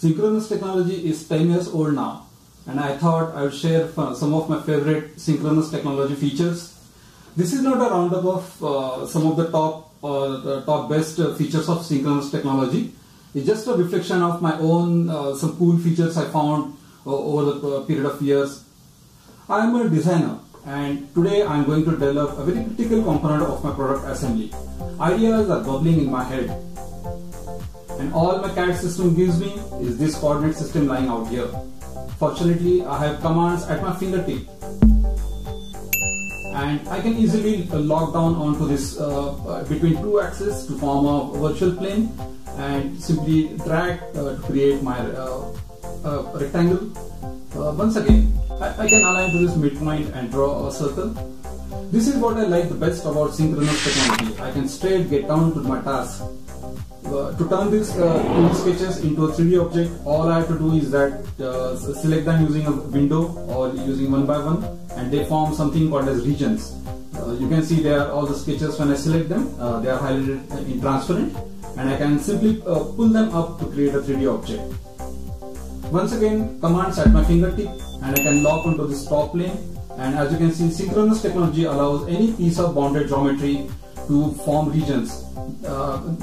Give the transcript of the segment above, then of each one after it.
Synchronous technology is 10 years old now, and I thought I would share some of my favorite synchronous technology features. This is not a roundup of some of the top best features of synchronous technology. It's just a reflection of my own some cool features I found over the period of years. I am a designer, and today I am going to develop a very critical component of my product assembly. Ideas are bubbling in my head, and all my CAD system gives me is this coordinate system lying out here. Fortunately, I have commands at my fingertip, and I can easily lock down onto this between two axes to form a virtual plane, and simply drag to create my rectangle. Once again, I can align to this midpoint and draw a circle. This is what I like the best about synchronous technology. I can straight get down to my task. To turn these 2D sketches into a 3D object, all I have to do is that select them using a window or using one by one, and they form something called as regions. You can see there are all the sketches. When I select them, they are highlighted in transparent, and I can simply pull them up to create a 3D object. Once again, commands at my fingertip, and I can lock onto this top plane. And as you can see, synchronous technology allows any piece of bounded geometry to form regions.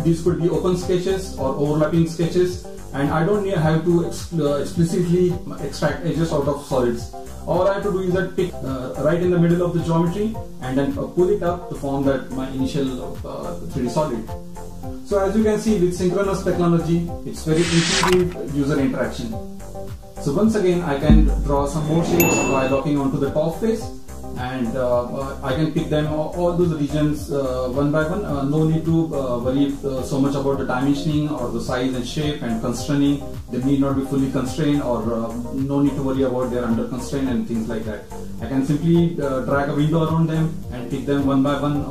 These could be open sketches or overlapping sketches, and I don't have to explicitly extract edges out of solids. All I have to do is that pick right in the middle of the geometry and then pull it up to form that my initial 3D solid. So as you can see, with synchronous technology, it's very intuitive user interaction. So once again, I can draw some more shapes by locking onto the top face, and I can pick them all those regions one by one. No need to worry so much about the dimensioning or the size and shape and constraining. They need not be fully constrained, or no need to worry about their under constraint and things like that. I can simply drag a window around them and pick them one by one,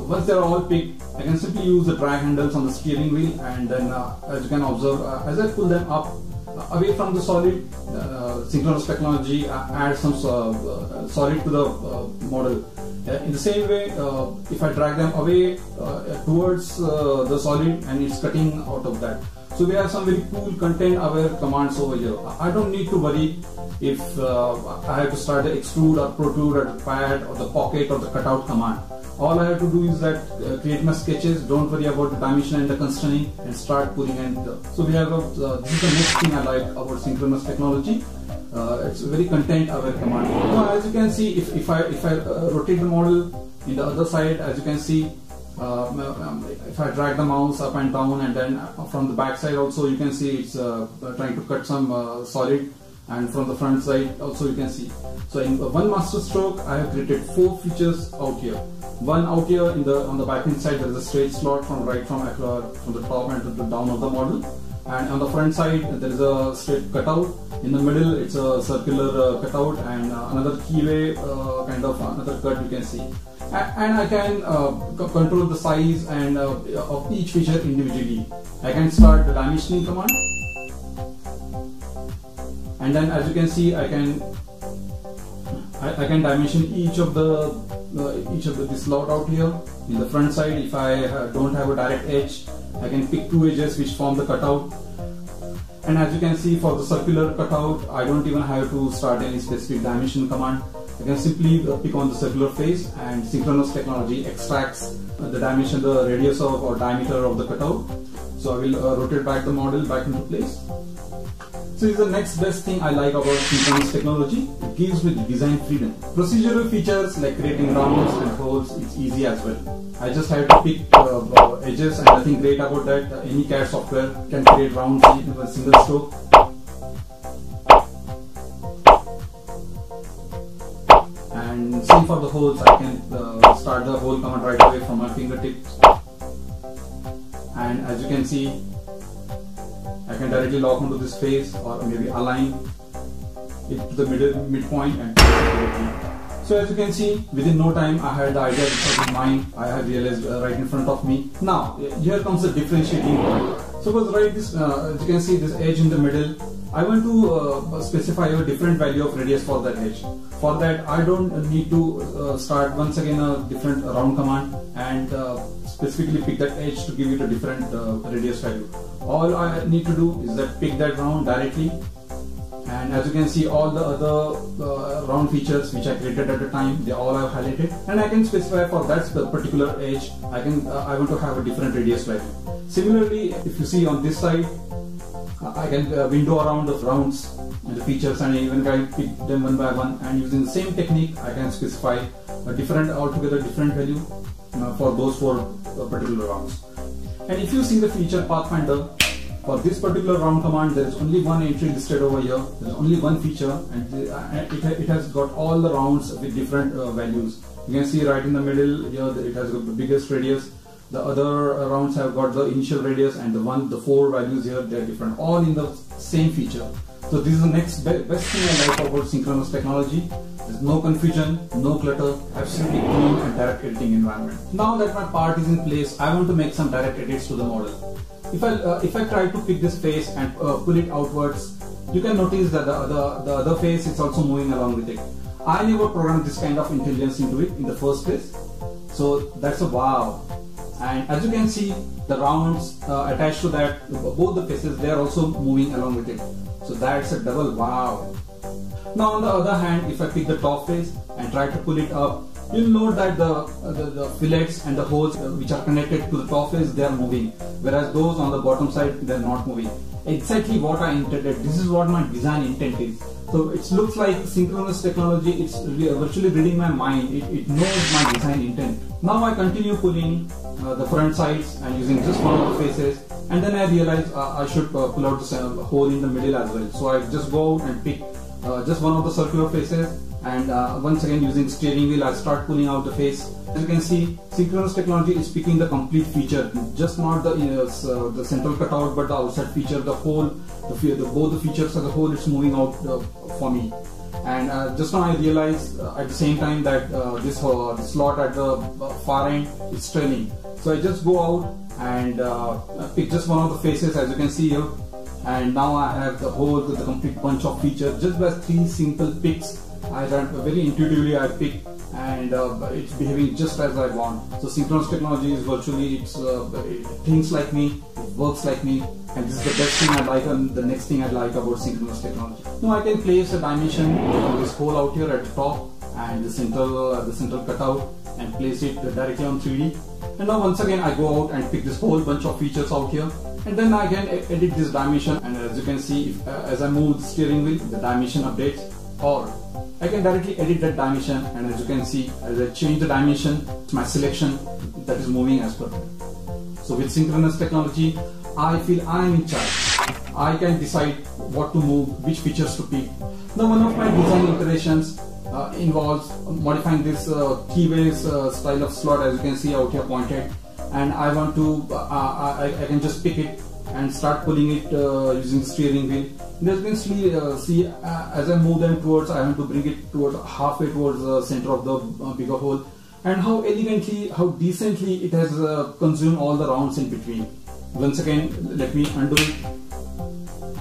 once they are all picked, I can simply use the drag handles on the steering wheel, and then as you can observe, as I pull them up away from the solid, synchronous technology adds some solid to the model. In the same way, if I drag them away towards the solid, and it's cutting out of that. So we have some very cool content-aware commands over here. I don't need to worry if I have to start the extrude or protrude or the pad or the pocket or the cutout command. All I have to do is that create my sketches, don't worry about the dimension and the constraining, and start pulling in. So we have this is the next thing I like about synchronous technology. It's a very content-aware command. Now, as you can see, if I rotate the model in the other side, as you can see, if I drag the mouse up and down, and then from the back side also you can see it's trying to cut some solid, and from the front side also you can see. So in one master stroke, I have created 4 features out here. One out here on the back end side, there is a straight slot from the top and to the down of the model, and on the front side there is a straight cutout. In the middle, it's a circular cutout, and another keyway kind of another cut you can see. And I can control the size and of each feature individually. I can start the dimensioning command, and then as you can see, I can dimension each of this slot out here. In the front side, if I don't have a direct edge, I can pick 2 edges which form the cutout. And as you can see, for the circular cutout, I don't even have to start any specific dimension command. I can simply pick on the circular face, and synchronous technology extracts the dimension, the radius of or diameter of the cutout. So I will rotate back the model back into place. So this is the next best thing I like about synchronous technology. It gives me design freedom. Procedural features like creating rounds and holes, it's easy as well. I just have to pick edges, and nothing great about that. Any CAD software can create rounds in a single stroke. And same for the holes. I can start the hole command right away from my fingertips. And as you can see, I can directly lock onto this face, or maybe align it to the midpoint and so as you can see, within no time I had the idea which was in mind. I have realized right in front of me. Now here comes the differentiating point. Suppose right this as you can see, this edge in the middle, I want to specify a different value of radius for that edge. For that, I don't need to start once again a different round command and specifically pick that edge to give it a different radius value. All I need to do is that pick that round directly, and as you can see, all the other round features which I created at the time, they all have highlighted, and I can specify for that particular edge I want to have a different radius value. Similarly, if you see on this side, I can window around the rounds and the features, and even I pick them one by one, and using the same technique I can specify a altogether different value for those 4 particular rounds. And if you see the feature pathfinder, for this particular round command, there is only one entry listed over here. There is only one feature, and it has got all the rounds with different values. You can see right in the middle here, it has got the biggest radius. The other rounds have got the initial radius, and the 4 values here, they are different, all in the same feature. So this is the next best thing I like about synchronous technology. There's no confusion, no clutter, absolutely clean and direct editing environment. Now that my part is in place, I want to make some direct edits to the model. If I try to pick this face and pull it outwards, you can notice that the other face is also moving along with it. I never programmed this kind of intelligence into it in the first place, so that's a wow. And as you can see, the rounds attached to that, both the faces, they are also moving along with it. So that's a double wow. Now on the other hand, if I pick the top face and try to pull it up, you'll note that the fillets and the holes which are connected to the top face, they are moving, whereas those on the bottom side, they are not moving. Exactly what I intended. This is what my design intent is. So it looks like synchronous technology, it's virtually reading my mind. It knows my design intent. Now I continue pulling the front sides and using just one of the faces, and then I realize I should pull out the hole in the middle as well. So I just go out and pick just one of the circular faces, and once again using steering wheel I start pulling out the face. As you can see, synchronous technology is picking the complete feature, just not the central cutout, but the outside feature, the whole, both the features as a whole, it's moving out for me. And just now I realized at the same time that this slot at the far end is trailing. So I just go out and pick just one of the faces, as you can see here, and now I have the complete bunch of features just by 3 simple picks. I ran very intuitively, I pick, and it's behaving just as I want. So synchronous technology is virtually, it thinks like me, it works like me, and this is the best thing I like, and the next thing I like about synchronous technology. Now I can place a dimension on this hole out here at the top and the central cutout, and place it directly on 3D. And now once again I go out and pick this whole bunch of features out here, and then I can edit this dimension, and as you can see, as I move the steering wheel, the dimension updates, or I can directly edit that dimension, and as you can see, as I change the dimension, it's my selection that is moving as per. So with synchronous technology, I feel I am in charge. I can decide what to move, which features to pick. Now one of my design iterations involves modifying this keyways style of slot, as you can see out here pointed, and I want to, I can just pick it and start pulling it using the steering wheel. And as you can see, as I move them towards, I want to bring it towards halfway towards the center of the bigger hole, and how elegantly, how decently it has consumed all the rounds in between. Once again, let me undo it.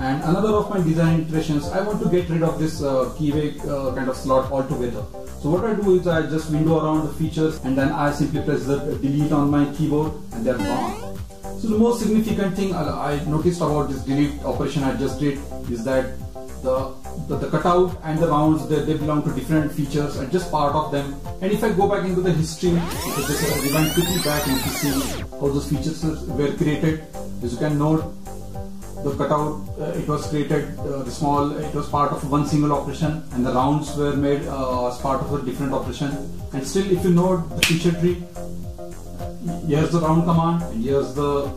And another of my design iterations, I want to get rid of this keyway kind of slot altogether. So what I do is I just window around the features, and then I simply press the delete on my keyboard, and they're gone. So the most significant thing I noticed about this delete operation I just did is that the cutout and the rounds, they belong to different features and just part of them. And if I go back into the history, if I just rewind quickly back and to see how those features were created, as you can note, the cutout, it was created it was part of one single operation, and the rounds were made as part of a different operation. And still, if you note the feature tree, here's the round command, and here's the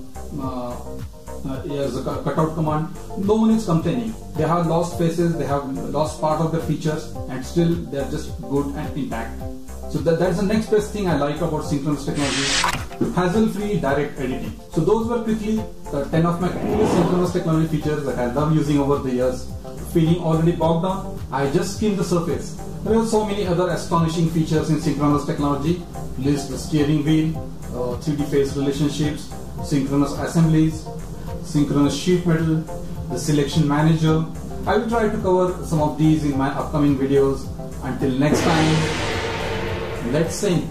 cutout command. No one is complaining. They have lost faces, they have lost part of their features, and still they are just good and intact. So that's the next best thing I like about synchronous technology: hassle-free direct editing. So those were quickly 10 of my coolest synchronous technology features that I love using over the years. Feeling already bogged down? I just skimmed the surface. There are so many other astonishing features in synchronous technology. List the steering wheel, 3D phase relationships, synchronous assemblies, synchronous sheet metal, the selection manager. I will try to cover some of these in my upcoming videos. Until next time, let's sync.